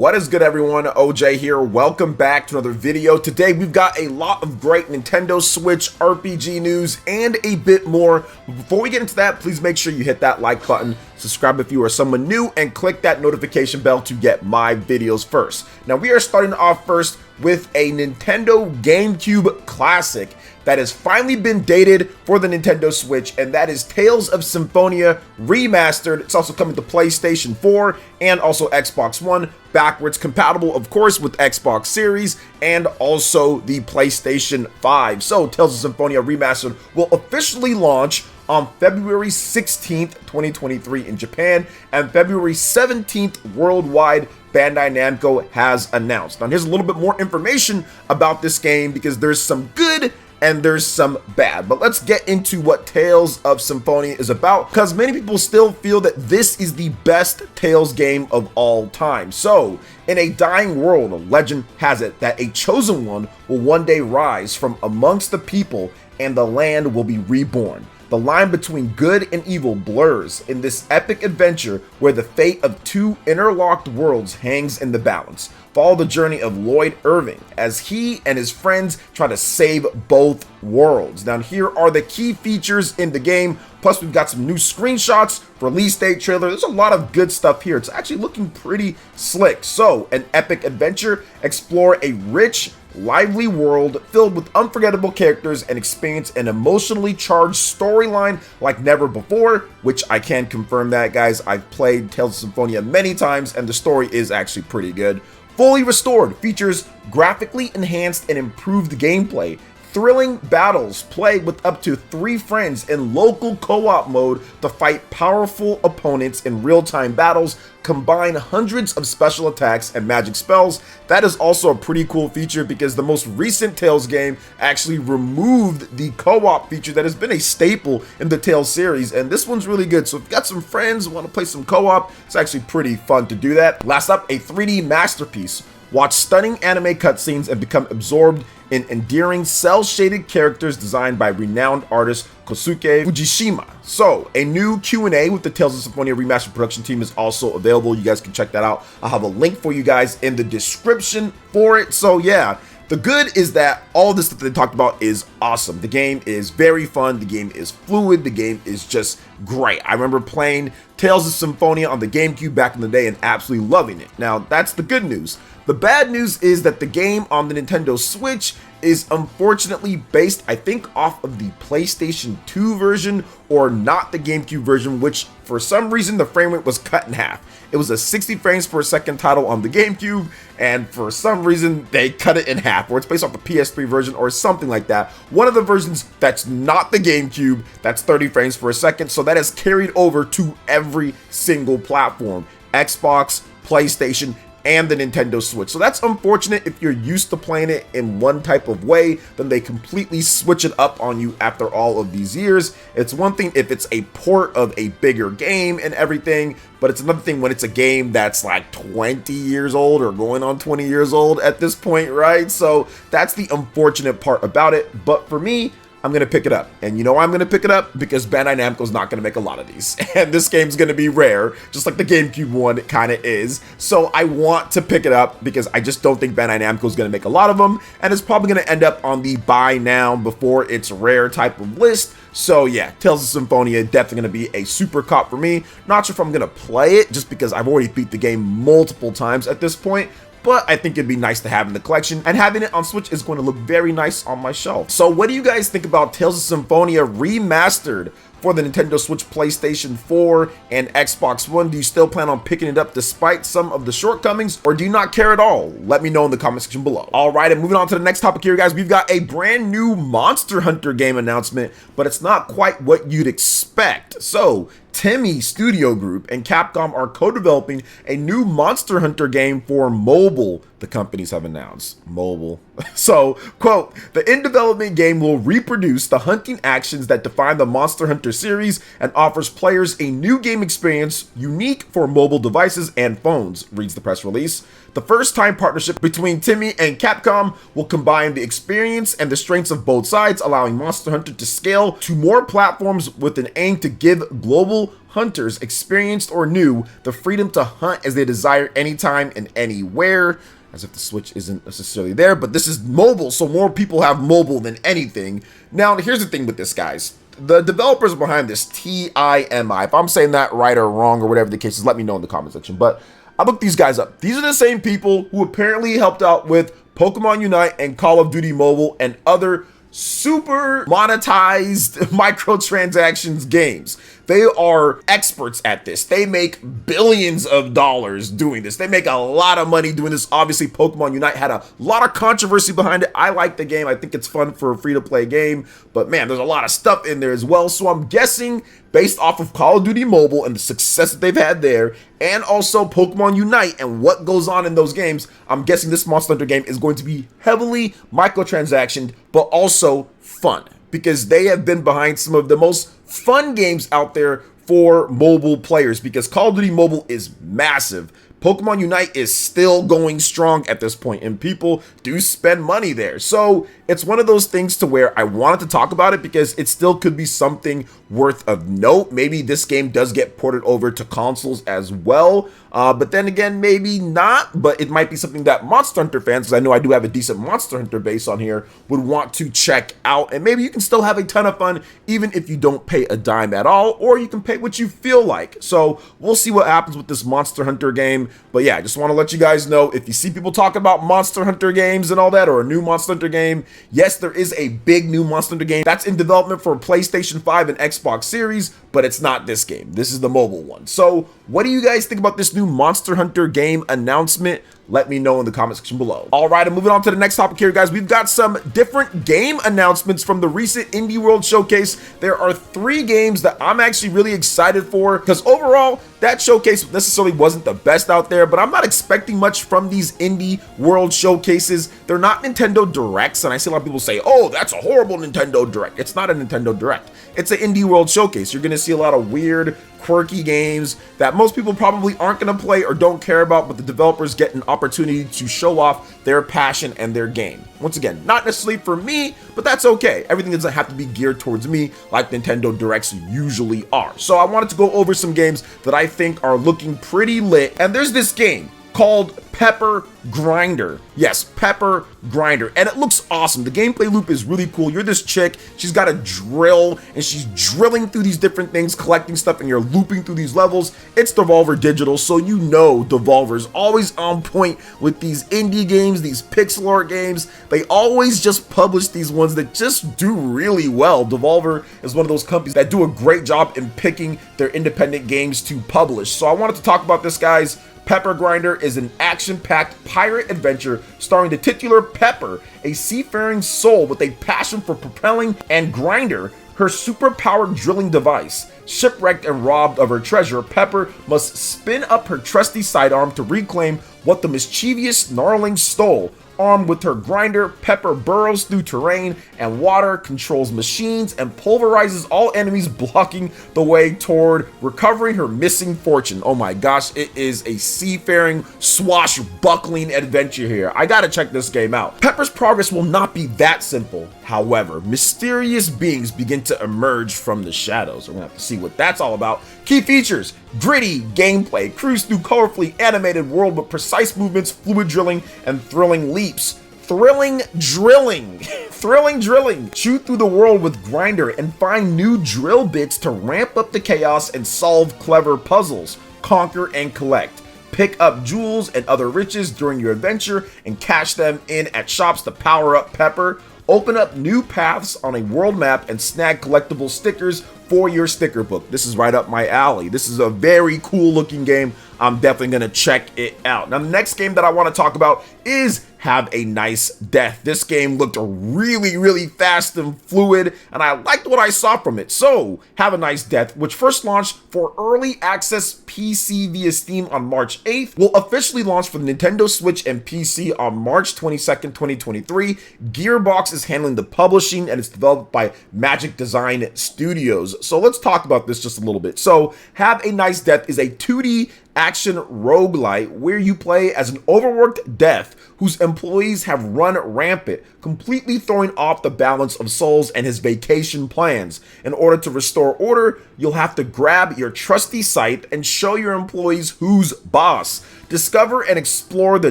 What is good, everyone? OJ here. Welcome back to another video. Today we've got a lot of great Nintendo Switch RPG news and a bit more. But before we get into that, please make sure you hit that like button, subscribe if you are someone new, and click that notification bell to get my videos first. Now we are starting off first with a Nintendo GameCube classic that has finally been dated for the Nintendo Switch, and that is Tales of Symphonia Remastered. It's also coming to PlayStation 4 and also Xbox One, backwards compatible, of course, with Xbox Series and also the PlayStation 5. So Tales of Symphonia Remastered will officially launch on February 16th, 2023 in Japan, and February 17th worldwide, Bandai Namco has announced. Now here's a little bit more information about this game because there's some good and there's some bad, but let's get into what Tales of Symphonia is about, because many people still feel that this is the best Tales game of all time. So in a dying world, a legend has it that a chosen one will one day rise from amongst the people and the land will be reborn. The line between good and evil blurs in this epic adventure where the fate of two interlocked worlds hangs in the balance. Follow the journey of Lloyd Irving as he and his friends try to save both worlds. Now here are the key features in the game, plus we've got some new screenshots, release date trailer. There's a lot of good stuff here. It's actually looking pretty slick. So an epic adventure, explore a rich, lively world filled with unforgettable characters and experience an emotionally charged storyline like never before, which I can confirm that, guys. I've played Tales of Symphonia many times and the story is actually pretty good. Fully restored, features graphically enhanced and improved gameplay, thrilling battles, play with up to 3 friends in local co-op mode to fight powerful opponents in real-time battles, combine hundreds of special attacks and magic spells. That is also a pretty cool feature because the most recent Tales game actually removed the co-op feature that has been a staple in the Tales series, and this one's really good. So if you've got some friends who want to play some co-op, it's actually pretty fun to do that. Last up, a 3D masterpiece. Watch stunning anime cutscenes and become absorbed in endearing cel-shaded characters designed by renowned artist Kosuke Fujishima. So, a new Q&A with the Tales of Symphonia Remastered production team is also available. You guys can check that out. I'll have a link for you guys in the description for it. So yeah, the good is that all this that they talked about is awesome. The game is very fun. The game is fluid. The game is just great. I remember playing Tales of Symphonia on the GameCube back in the day and absolutely loving it. Now, that's the good news. The bad news is that the game on the Nintendo Switch is unfortunately based, I think, off of the PlayStation 2 version or not the GameCube version, which for some reason the frame rate was cut in half. It was a 60 frames per second title on the GameCube, and for some reason they cut it in half, or it's based off the PS3 version or something like that. One of the versions that's not the GameCube, that's 30 frames per second, so that has carried over to every single platform: Xbox, PlayStation, and the Nintendo Switch. So that's unfortunate. If you're used to playing it in one type of way, then they completely switch it up on you after all of these years. It's one thing if it's a port of a bigger game and everything, but it's another thing when it's a game that's like 20 years old or going on 20 years old at this point, right? So that's the unfortunate part about it. But for me, I'm going to pick it up. And you know why I'm going to pick it up? Because Bandai Namco's not going to make a lot of these. And this game's going to be rare, just like the GameCube one kind of is. So I want to pick it up because I just don't think Bandai Namco's going to make a lot of them. And it's probably going to end up on the buy now before it's rare type of list. So yeah, Tales of Symphonia definitely going to be a super cop for me. Not sure if I'm going to play it just because I've already beat the game multiple times at this point, but I think it'd be nice to have in the collection, and having it on Switch is going to look very nice on my shelf. So what do you guys think about Tales of Symphonia Remastered for the Nintendo Switch, PlayStation 4, and Xbox One? Do you still plan on picking it up despite some of the shortcomings, or do you not care at all? Let me know in the comment section below. All right, and moving on to the next topic here, guys, we've got a brand new Monster Hunter game announcement, but it's not quite what you'd expect. So TiMi Studio Group and Capcom are co-developing a new Monster Hunter game for mobile, the companies have announced. Mobile. So, quote, the in-development game will reproduce the hunting actions that define the Monster Hunter series and offers players a new game experience unique for mobile devices and phones, reads the press release. The first-time partnership between TiMi and Capcom will combine the experience and the strengths of both sides, allowing Monster Hunter to scale to more platforms with an aim to give global hunters, experienced or new, the freedom to hunt as they desire anytime and anywhere. As if the Switch isn't necessarily there, but this is mobile, so more people have mobile than anything. Now, here's the thing with this, guys. The developers behind this, TiMi, if I'm saying that right or wrong or whatever the case is, let me know in the comment section. But I looked these guys up. These are the same people who apparently helped out with Pokemon Unite and Call of Duty Mobile and other super monetized microtransactions games. They are experts at this. They make billions of dollars doing this. They make a lot of money doing this. Obviously, Pokemon Unite had a lot of controversy behind it. I like the game. I think it's fun for a free-to-play game. But man, there's a lot of stuff in there as well. So I'm guessing based off of Call of Duty Mobile and the success that they've had there, and also Pokemon Unite and what goes on in those games, I'm guessing this Monster Hunter game is going to be heavily microtransactioned, but also fun, because they have been behind some of the most fun games out there for mobile players, because Call of Duty Mobile is massive. Pokemon Unite is still going strong at this point, and people do spend money there. So it's one of those things to where I wanted to talk about it because it still could be something worth of note. Maybe this game does get ported over to consoles as well, but then again, maybe not. But it might be something that Monster Hunter fans, because I know I do have a decent Monster Hunter base on here, would want to check out. And maybe you can still have a ton of fun even if you don't pay a dime at all, or you can pay what you feel like. So we'll see what happens with this Monster Hunter game. But yeah, I just want to let you guys know, if you see people talk about Monster Hunter games and all that, or a new Monster Hunter game, yes, there is a big new Monster Hunter game that's in development for PlayStation 5 and Xbox Series, but it's not this game. This is the mobile one. So what do you guys think about this new Monster Hunter game announcement? Let me know in the comment section below. All right, and moving on to the next topic here, guys. We've got some different game announcements from the recent Indie World Showcase. There are 3 games that I'm actually really excited for, because overall, that showcase necessarily wasn't the best out there, but I'm not expecting much from these Indie World Showcases. They're not Nintendo Directs, and I see a lot of people say, oh, that's a horrible Nintendo Direct. It's not a Nintendo Direct. It's an Indie World Showcase. You're going to see a lot of weird, quirky games that most people probably aren't going to play or don't care about, but the developers get an opportunity to show off their passion and their game. Once again, not necessarily for me, but that's okay. Everything doesn't have to be geared towards me like Nintendo Directs usually are. So I wanted to go over some games that I think are looking pretty lit, and there's this game called Pepper Grinder. Yes, Pepper Grinder, and it looks awesome. The gameplay loop is really cool. You're this chick, she's got a drill, and she's drilling through these different things, collecting stuff, and you're looping through these levels. It's Devolver Digital, so you know Devolver's always on point with these indie games, these pixel art games. They always just publish these ones that just do really well. Devolver is one of those companies that do a great job in picking their independent games to publish. So I wanted to talk about this, guys. Pepper Grinder is an action-packed pirate adventure starring the titular Pepper, a seafaring soul with a passion for propelling, and Grinder, her super-powered drilling device. Shipwrecked and robbed of her treasure, Pepper must spin up her trusty sidearm to reclaim what the mischievous Gnarling stole. Armed with her grinder, Pepper burrows through terrain and water, controls machines, and pulverizes all enemies blocking the way toward recovering her missing fortune. Oh my gosh, it is a seafaring, swashbuckling adventure here. I gotta check this game out. Pepper's progress will not be that simple. However, mysterious beings begin to emerge from the shadows. We're gonna have to see what that's all about. Key features: gritty gameplay, cruise through colorfully animated world with precise movements, fluid drilling, and thrilling leaps. Thrilling drilling. Thrilling drilling. Shoot through the world with Grinder and find new drill bits to ramp up the chaos and solve clever puzzles. Conquer and collect. Pick up jewels and other riches during your adventure and cash them in at shops to power up Pepper. Open up new paths on a world map and snag collectible stickers for your sticker book. This is right up my alley. This is a very cool looking game. I'm definitely going to check it out. Now, the next game that I want to talk about is Have a Nice Death. This game looked really, really fast and fluid, and I liked what I saw from it. So, Have a Nice Death, which first launched for early access PC via Steam on March 8th, will officially launch for the Nintendo Switch and PC on March 22nd, 2023. Gearbox is handling the publishing, and it's developed by Magic Design Studios. So let's talk about this just a little bit. So, Have a Nice Death is a 2D action roguelite where you play as an overworked death whose employees have run rampant, completely throwing off the balance of souls and his vacation plans. In order to restore order, you'll have to grab your trusty scythe and show your employees who's boss. Discover and explore the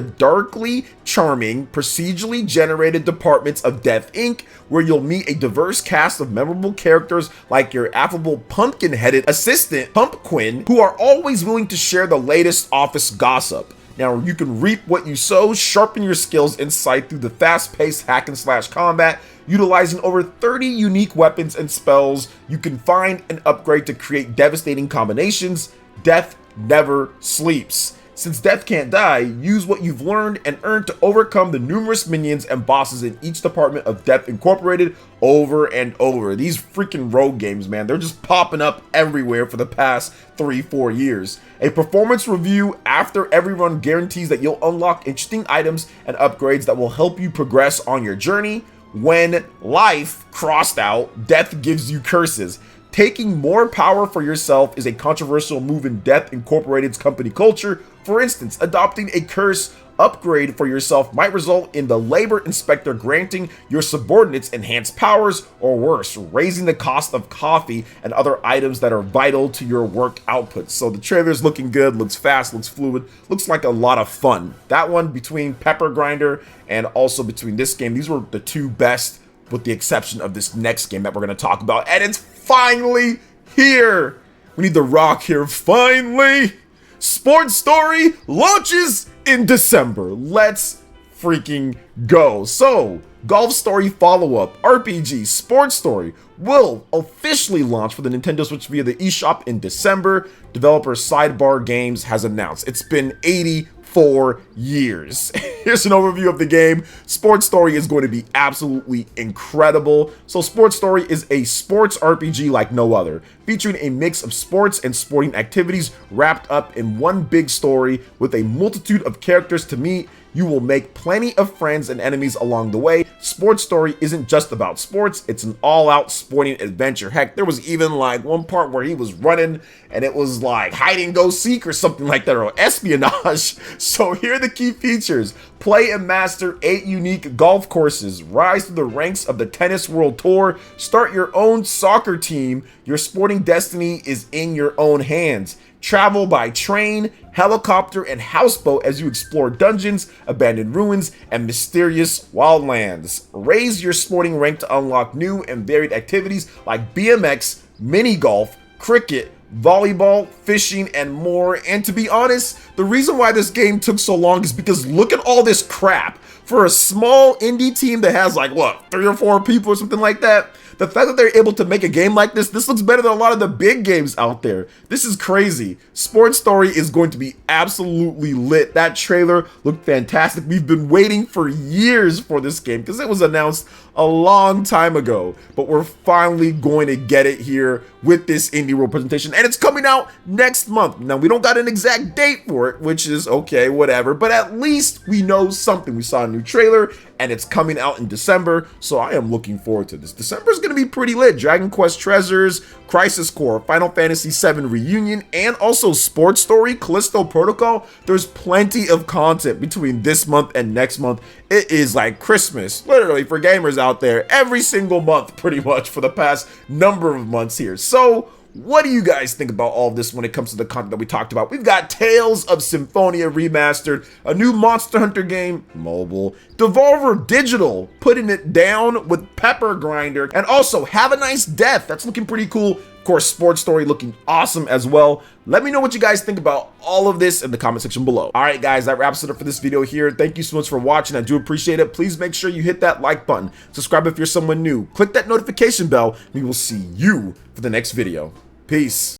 darkly charming, procedurally generated departments of Death Inc., where you'll meet a diverse cast of memorable characters like your affable pumpkin-headed assistant, Pumpquin, who are always willing to share the latest office gossip. Now, you can reap what you sow, sharpen your skills and sight through the fast-paced hack-and-slash combat, utilizing over 30 unique weapons and spells you can find and upgrade to create devastating combinations. Death never sleeps. Since death can't die, use what you've learned and earned to overcome the numerous minions and bosses in each department of Death Incorporated over and over. These freaking rogue games, man, they're just popping up everywhere for the past 3-4 years. A performance review after every run guarantees that you'll unlock interesting items and upgrades that will help you progress on your journey. When life crossed out, death gives you curses. Taking more power for yourself is a controversial move in Death Incorporated's company culture. For instance, adopting a curse upgrade for yourself might result in the labor inspector granting your subordinates enhanced powers, or worse, raising the cost of coffee and other items that are vital to your work output. So the trailer's looking good, looks fast, looks fluid, looks like a lot of fun. That one between Pepper Grinder and also between this game, these were the two best, with the exception of this next game that we're going to talk about. And it's finally here. We need the rock here. Finally. Sports Story launches in December. Let's freaking go. So, Golf Story follow-up RPG Sports Story will officially launch for the Nintendo Switch via the eShop in December. Developer Sidebar Games has announced. It's been 84 years. Here's an overview of the game. Sports Story is going to be absolutely incredible. So Sports Story is a sports RPG like no other, featuring a mix of sports and sporting activities wrapped up in one big story with a multitude of characters to meet. You will make plenty of friends and enemies along the way. Sports Story isn't just about sports, it's an all-out sporting adventure. Heck, there was even like one part where he was running and it was like hide and go seek or something like that, or espionage. So here are the key features. Play and master 8 unique golf courses. Rise through the ranks of the Tennis World Tour. Start your own soccer team. Your sporting destiny is in your own hands. Travel by train, helicopter, and houseboat as you explore dungeons, abandoned ruins, and mysterious wildlands. Raise your sporting rank to unlock new and varied activities like BMX, mini golf, cricket, volleyball, fishing, and more. And to be honest, the reason why this game took so long is because look at all this crap. For a small indie team that has like, what, 3 or 4 people or something like that, the fact that they're able to make a game like this looks better than a lot of the big games out there. This is crazy. Sports Story is going to be absolutely lit. That trailer looked fantastic. We've been waiting for years for this game because it was announced a long time ago, but we're finally going to get it here with this Indie World presentation, and it's coming out next month. Now, we don't got an exact date for it, which is okay, whatever, but at least we know something. We saw a new trailer, and it's coming out in December, so I am looking forward to this. December is going to be pretty lit. Dragon Quest Treasures, Crisis Core, Final Fantasy VII Reunion, and also Sports Story, Callisto Protocol. There's plenty of content between this month and next month. It is like Christmas, literally, for gamers out there, every single month, pretty much, for the past number of months here. So, what do you guys think about all of this when it comes to the content that we talked about? We've got Tales of Symphonia Remastered, a new Monster Hunter game, mobile, Devolver Digital, putting it down with Pepper Grinder, and also Have a Nice Death. That's looking pretty cool. Of course, Sports Story looking awesome as well. Let me know what you guys think about all of this in the comment section below. All right, guys, that wraps it up for this video here. Thank you so much for watching. I do appreciate it. Please make sure you hit that like button. Subscribe if you're someone new. Click that notification bell. We will see you for the next video. Peace.